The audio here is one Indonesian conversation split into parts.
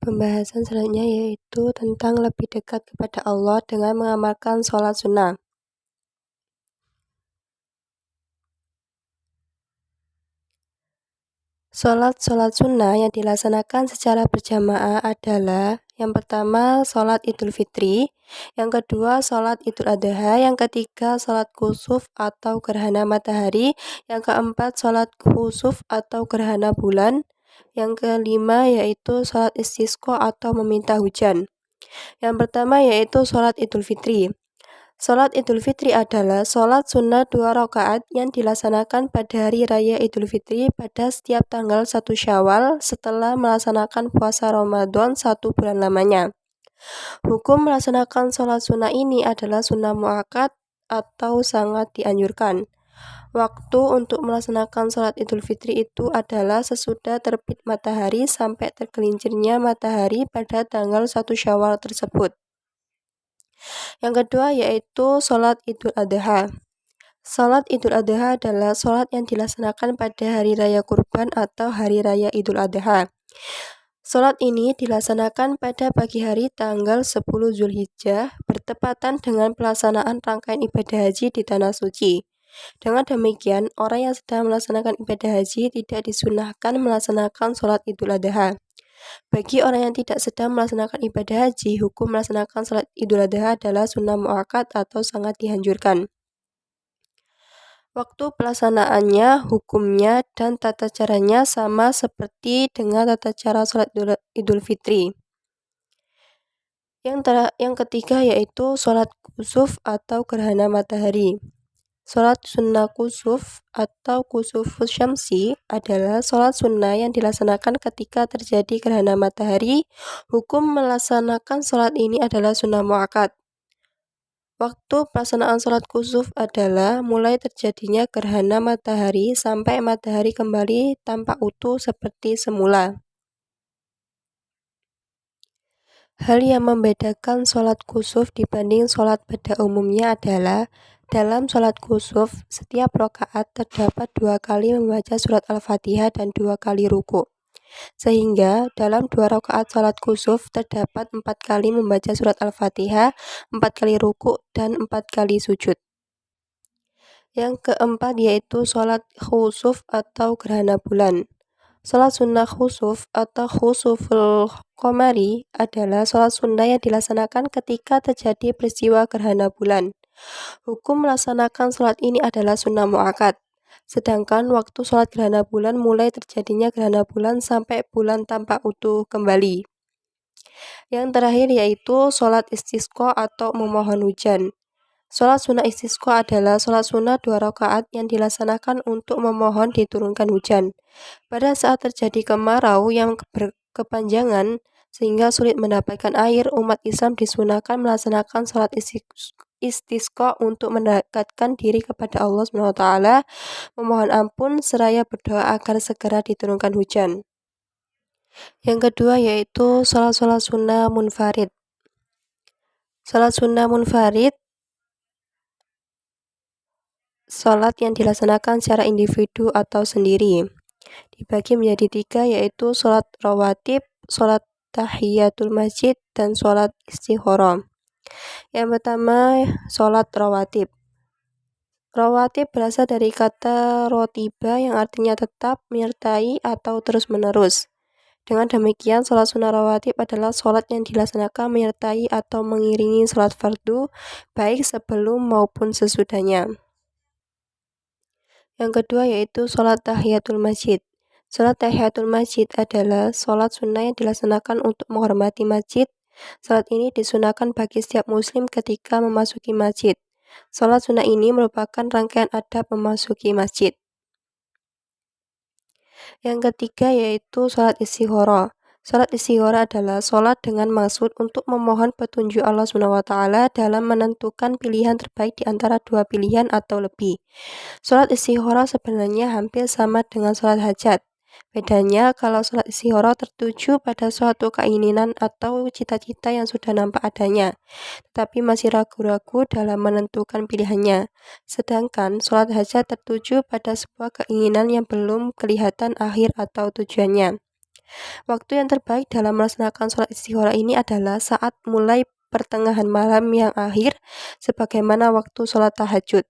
Pembahasan selanjutnya yaitu tentang lebih dekat kepada Allah dengan mengamalkan sholat sunnah. Sholat sunnah yang dilaksanakan secara berjamaah adalah yang pertama sholat Idul Fitri, yang kedua sholat Idul Adha, yang ketiga sholat kusuf atau gerhana matahari, yang keempat sholat kusuf atau gerhana bulan, yang kelima yaitu sholat istisqa atau meminta hujan. Yang pertama yaitu sholat Idul Fitri. Sholat Idul Fitri adalah sholat sunnah 2 rakaat yang dilaksanakan pada hari raya Idul Fitri pada setiap tanggal 1 Syawal setelah melaksanakan puasa Ramadan 1 bulan lamanya. Hukum melaksanakan sholat sunnah ini adalah sunnah muakkad atau sangat dianjurkan. Waktu untuk melaksanakan sholat Idul Fitri itu adalah sesudah terbit matahari sampai tergelincirnya matahari pada tanggal 1 Syawal tersebut. Yang kedua yaitu sholat Idul Adha. Sholat Idul Adha adalah sholat yang dilaksanakan pada hari raya kurban atau hari raya Idul Adha. Sholat ini dilaksanakan pada pagi hari tanggal 10 Zulhijjah bertepatan dengan pelaksanaan rangkaian ibadah haji di Tanah Suci. Dengan demikian, orang yang sedang melaksanakan ibadah haji tidak disunahkan melaksanakan sholat Idul Adha. Bagi orang yang tidak sedang melaksanakan ibadah haji, hukum melaksanakan sholat Idul Adha adalah sunnah muakkad atau sangat dianjurkan. Waktu pelaksanaannya, hukumnya, dan tata caranya sama seperti dengan tata cara sholat Idul Fitri. Yang ketiga yaitu sholat kusuf atau gerhana matahari. Sholat sunnah kusuf atau kusufus syamsi adalah sholat sunnah yang dilaksanakan ketika terjadi gerhana matahari. Hukum melaksanakan sholat ini adalah sunnah muakkad. Waktu pelaksanaan sholat kusuf adalah mulai terjadinya gerhana matahari sampai matahari kembali tampak utuh seperti semula. Hal yang membedakan sholat kusuf dibanding sholat pada umumnya adalah dalam sholat kusuf, setiap rakaat terdapat 2 kali membaca surat Al-Fatihah dan 2 kali ruku. Sehingga dalam 2 rakaat sholat kusuf terdapat 4 kali membaca surat Al-Fatihah, 4 kali ruku, dan 4 kali sujud. Yang keempat yaitu sholat khusuf atau gerhana bulan. Sholat sunnah khusuf atau khusuful qamari adalah sholat sunnah yang dilaksanakan ketika terjadi peristiwa gerhana bulan. Hukum melaksanakan sholat ini adalah sunnah muakkad. Sedangkan waktu sholat gerhana bulan mulai terjadinya gerhana bulan sampai bulan tampak utuh kembali. Yang terakhir yaitu sholat istisqa atau memohon hujan. Sholat sunnah istisqa adalah sholat sunnah 2 rakaat yang dilaksanakan untuk memohon diturunkan hujan. Pada saat terjadi kemarau yang berkepanjangan sehingga sulit mendapatkan air, umat Islam disunahkan melaksanakan sholat istisqa untuk mendekatkan diri kepada Allah SWT, memohon ampun, seraya berdoa agar segera diturunkan hujan. Yang kedua yaitu sholat sunnah munfarid. Sholat sunnah munfarid sholat yang dilaksanakan secara individu atau sendiri. Dibagi menjadi 3 yaitu sholat rawatib, sholat tahiyatul masjid, dan sholat istikharah. Yang pertama, sholat rawatib. Rawatib berasal dari kata rotiba yang artinya tetap, menyertai, atau terus-menerus. Dengan demikian, sholat sunnah rawatib adalah sholat yang dilaksanakan menyertai atau mengiringi sholat fardu, baik sebelum maupun sesudahnya. Yang kedua yaitu sholat tahiyatul masjid. Sholat tahiyatul masjid adalah sholat sunnah yang dilaksanakan untuk menghormati masjid. Sholat ini disunahkan bagi setiap muslim ketika memasuki masjid. Sholat sunnah ini merupakan rangkaian adab memasuki masjid. Yang ketiga yaitu sholat istikharah. Sholat istikharah adalah sholat dengan maksud untuk memohon petunjuk Allah SWT dalam menentukan pilihan terbaik di antara 2 pilihan atau lebih. Sholat istikharah sebenarnya hampir sama dengan sholat hajat. Bedanya kalau sholat istikharah tertuju pada suatu keinginan atau cita-cita yang sudah nampak adanya, tetapi masih ragu-ragu dalam menentukan pilihannya. Sedangkan sholat hajat tertuju pada sebuah keinginan yang belum kelihatan akhir atau tujuannya. Waktu yang terbaik dalam melaksanakan sholat istikharah ini adalah saat mulai pertengahan malam yang akhir, sebagaimana waktu sholat tahajud.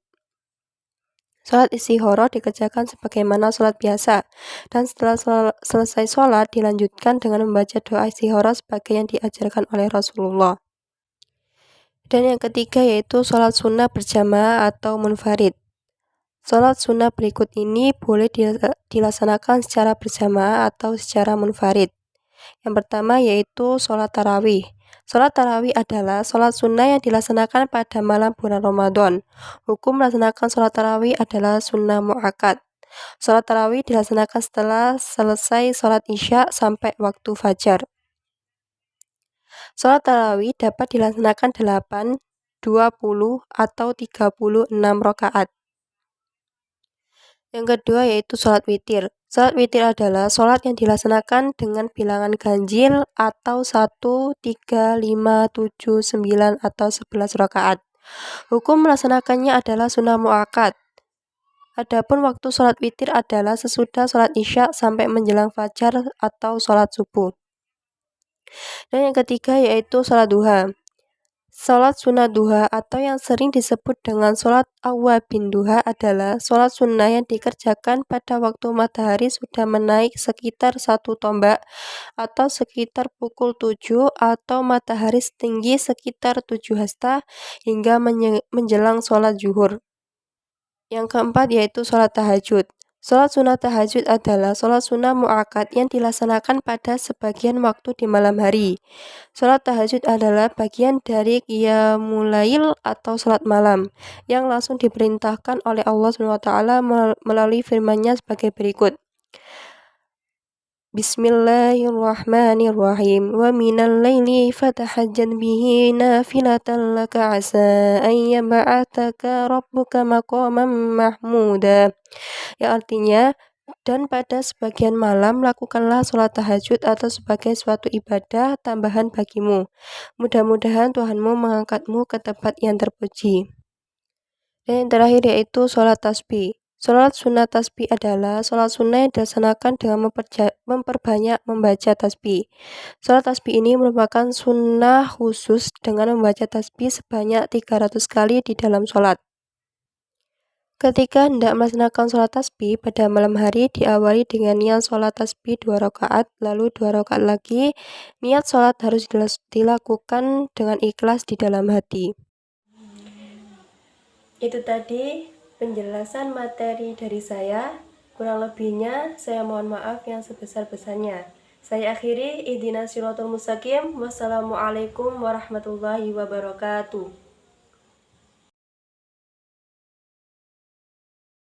Sholat istikharah dikerjakan sebagaimana sholat biasa, dan setelah selesai sholat dilanjutkan dengan membaca doa istikharah sebagai yang diajarkan oleh Rasulullah. Dan yang ketiga yaitu sholat sunnah berjamaah atau munfarid. Sholat sunnah berikut ini boleh dilaksanakan secara berjamaah atau secara munfarid. Yang pertama yaitu sholat tarawih. Sholat tarawih adalah sholat sunnah yang dilaksanakan pada malam bulan Ramadan. Hukum melaksanakan sholat tarawih adalah sunnah mu'akkad. Sholat tarawih dilaksanakan setelah selesai sholat isya sampai waktu fajar. Sholat tarawih dapat dilaksanakan 8, 20, atau 36 rakaat. Yang kedua yaitu sholat witir. Sholat witir adalah sholat yang dilaksanakan dengan bilangan ganjil atau 1, 3, 5, 7, 9, atau 11 rakaat. Hukum melaksanakannya adalah sunnah mu'akkad. Adapun waktu sholat witir adalah sesudah sholat isya sampai menjelang fajar atau sholat subuh. Dan yang ketiga yaitu sholat duha. Sholat sunnah duha atau yang sering disebut dengan sholat awwabin duha adalah sholat sunnah yang dikerjakan pada waktu matahari sudah menaik sekitar 1 tombak atau sekitar pukul 7 atau matahari setinggi sekitar 7 hasta hingga menjelang sholat zuhur. Yang keempat yaitu sholat tahajud. Sholat sunnah tahajud adalah sholat sunnah mu'akkad yang dilaksanakan pada sebagian waktu di malam hari. Sholat tahajud adalah bagian dari qiyamul lail atau sholat malam yang langsung diperintahkan oleh Allah SWT melalui firman-Nya sebagai berikut. Bismillahirrahmanirrahim. Wa minal laili fatahajjad bihi nafilatan laka asa an yab'atsaka rabbuka maqaman mahmuda. Yang artinya, dan pada sebagian malam lakukanlah sholat tahajud atau sebagai suatu ibadah tambahan bagimu. Mudah-mudahan Tuhanmu mengangkatmu ke tempat yang terpuji. Dan yang terakhir yaitu sholat tasbih. Sholat sunnah tasbih adalah sholat sunnah yang dilaksanakan dengan memperbanyak membaca tasbih. Sholat tasbih ini merupakan sunnah khusus dengan membaca tasbih sebanyak 300 kali di dalam sholat. Ketika hendak melaksanakan sholat tasbih pada malam hari diawali dengan niat sholat tasbih 2 rakaat, lalu 2 rakaat lagi. Niat sholat harus dilakukan dengan ikhlas di dalam hati. Itu tadi penjelasan materi dari saya. Kurang lebihnya saya mohon maaf yang sebesar-besarnya. Saya akhiri ihdinas siratal mustaqim. Wassalamualaikum warahmatullahi wabarakatuh.